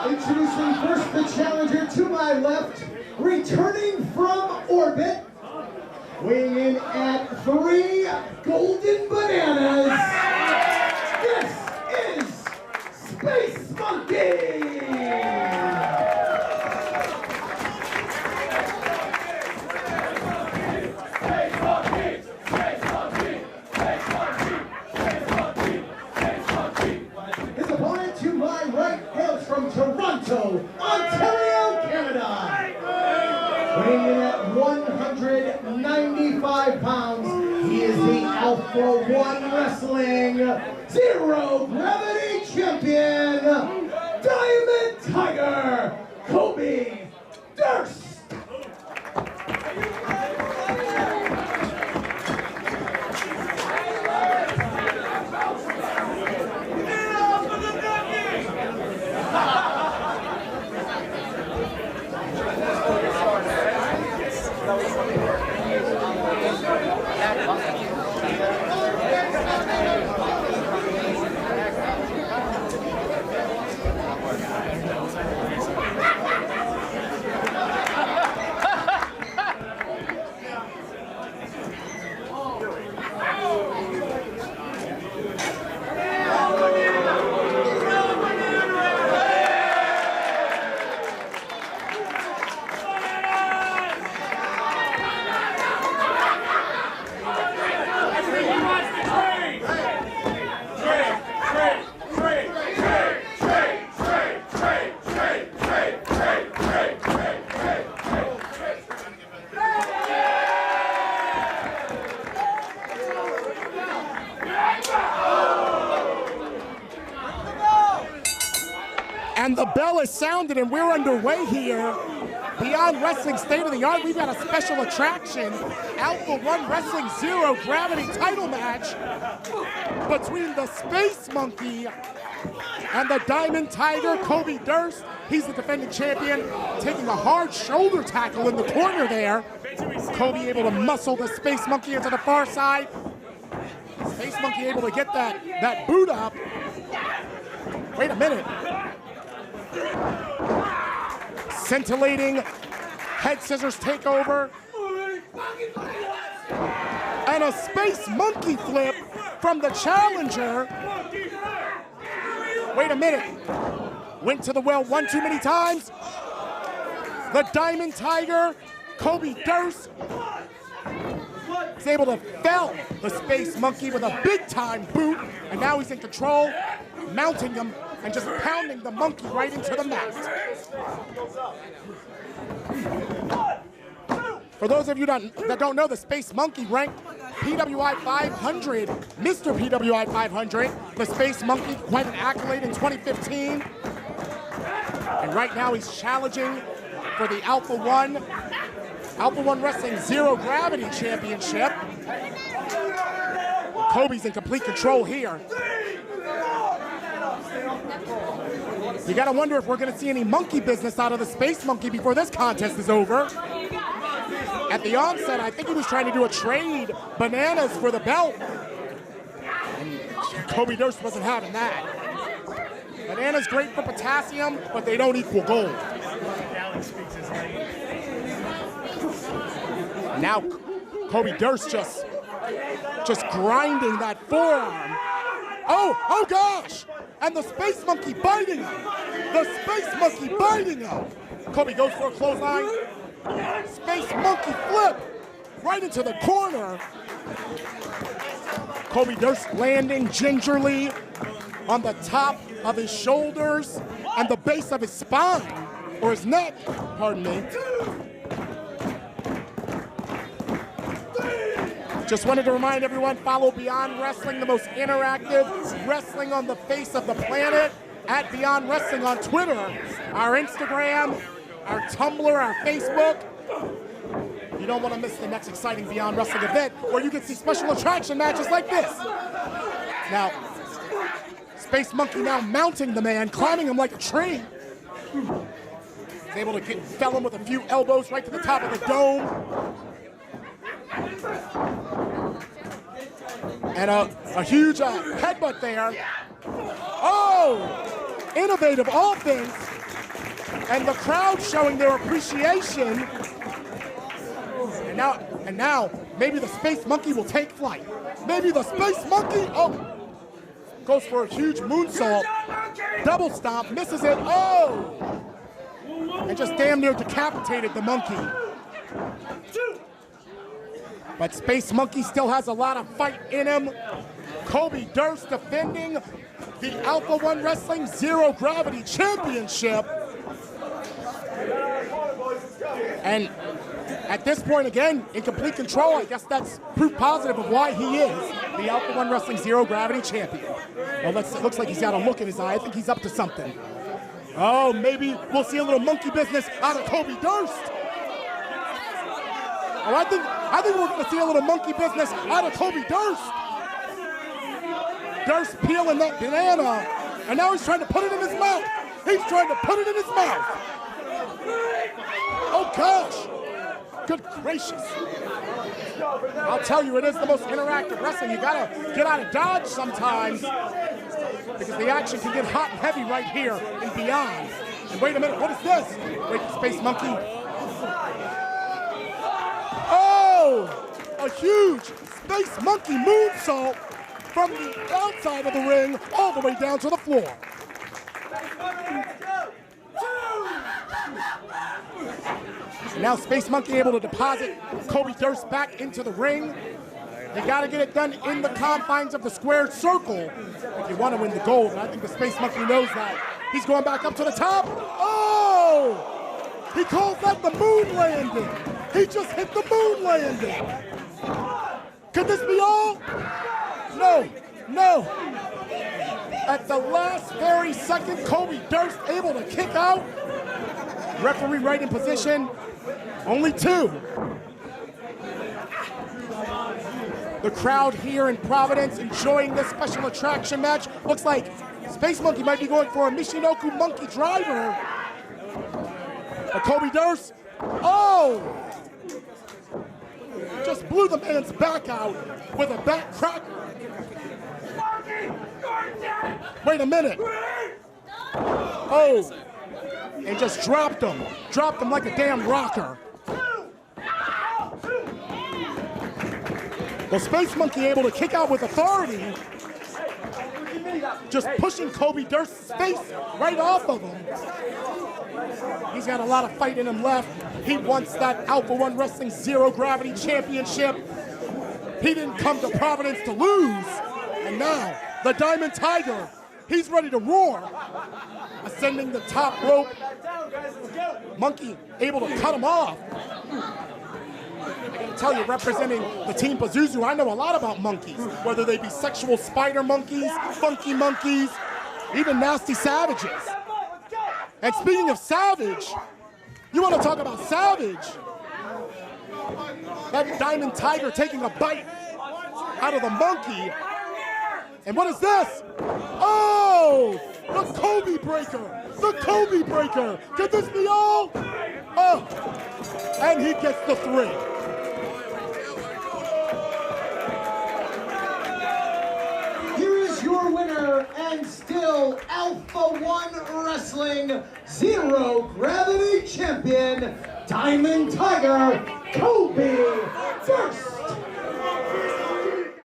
Introducing first the challenger to my left, returning from orbit, weighing in at 3 golden bananas. This is Space Monkey! Toronto, Ontario, Canada. Weighing in at 195 pounds, he is the Alpha-1 Wrestling Zero Gravity Champion, Diamond Tiger, Kobe Durst. And the bell is sounded and we're underway here. Beyond Wrestling State of the Art, we've got a special attraction. Alpha-1 Wrestling Zero Gravity title match between the Space Monkey and the Diamond Tiger, Kobe Durst. He's the defending champion, taking a hard shoulder tackle in the corner there. Kobe able to muscle the Space Monkey into the far side. Space Monkey able to get that boot up. Wait a minute. Scintillating head scissors takeover. And a Space Monkey flip from the challenger. Wait a minute. Went to the well one too many times. The Diamond Tiger, Kobe Durst, is able to fell the Space Monkey with a big time boot. And now he's in control, mounting him and just pounding the monkey right into the mat. For those of you that don't know, the Space Monkey ranked PWI 500, Mr. PWI 500. The Space Monkey, quite an accolade in 2015. And right now he's challenging for the Alpha-1 Wrestling Zero Gravity Championship. Kobe's in complete control here. You gotta wonder if we're gonna see any monkey business out of the Space Monkey before this contest is over. At the onset, I think he was trying to do a trade, bananas for the belt. And Kobe Durst wasn't having that. Bananas great for potassium, but they don't equal gold. Now Kobe Durst just grinding that forearm. Oh gosh! And the Space Monkey biting him. The Space Monkey biting him. Kobe goes for a clothesline. Space Monkey flip right into the corner. Kobe Durst landing gingerly on the top of his shoulders and the base of his spine, or his neck, pardon me. Just wanted to remind everyone, follow Beyond Wrestling, the most interactive wrestling on the face of the planet, at Beyond Wrestling on Twitter, our Instagram, our Tumblr, our Facebook. You don't want to miss the next exciting Beyond Wrestling event where you can see special attraction matches like this. Now, Space Monkey now mounting the man, climbing him like a tree. He's able to fell him with a few elbows right to the top of the dome. And a huge headbutt there. Oh! Innovative offense And the crowd showing their appreciation. And now, maybe the Space Monkey will take flight. Maybe the Space Monkey, goes for a huge moonsault. Double stomp, misses it, and just damn near decapitated the monkey. But Space Monkey still has a lot of fight in him. Kobe Durst defending the Alpha-1 Wrestling Zero Gravity Championship. And at this point, again, in complete control, I guess that's proof positive of why he is the Alpha-1 Wrestling Zero Gravity Champion. Well, it looks like he's got a look in his eye. I think he's up to something. Oh, maybe we'll see a little monkey business out of Kobe Durst. Oh, I think we're going to see a little monkey business out of Kobe Durst. Durst peeling that banana, and now he's trying to put it in his mouth. He's trying to put it in his mouth. Oh, gosh. Good gracious. I'll tell you, it is the most interactive wrestling. You got to get out of dodge sometimes because the action can get hot and heavy right here and beyond. And wait a minute, what is this? Wait, Space Monkey. Oh, a huge Space Monkey moonsault from the outside of the ring all the way down to the floor. Now Space Monkey able to deposit Kobe Durst back into the ring. You got to get it done in the confines of the squared circle if you want to win the gold. And I think the Space Monkey knows that. He's going back up to the top. Oh! He calls that the moon landing. He just hit the moon landing. Could this be all? No, no. At the last very second, Kobe Durst able to kick out. Referee right in position. Only two. The crowd here in Providence enjoying this special attraction match. Looks like Space Monkey might be going for a Michinoku Monkey Driver. But Kobe Durst, just blew the man's back out with a back cracker. Wait a minute. Oh, and just dropped him like a damn rocker. Well, Space Monkey able to kick out with authority, just pushing Kobe Durst's face right off of him. He's got a lot of fight in him left. He wants that Alpha-1 Wrestling Zero Gravity Championship. He didn't come to Providence to lose. And now, the Diamond Tiger, he's ready to roar. Ascending the top rope. Monkey able to cut him off. I gotta tell you, representing the Team Pazuzu, I know a lot about monkeys, whether they be sexual spider monkeys, funky monkeys, even nasty savages. And speaking of savage, you want to talk about savage? That Diamond Tiger taking a bite out of the monkey. And what is this? Oh, the Kobe Breaker, the Kobe Breaker. Could this be all? Oh, and he gets the 3. Your winner and still Alpha-1 Wrestling Zero Gravity Champion, Diamond Tiger, Kobe Durst.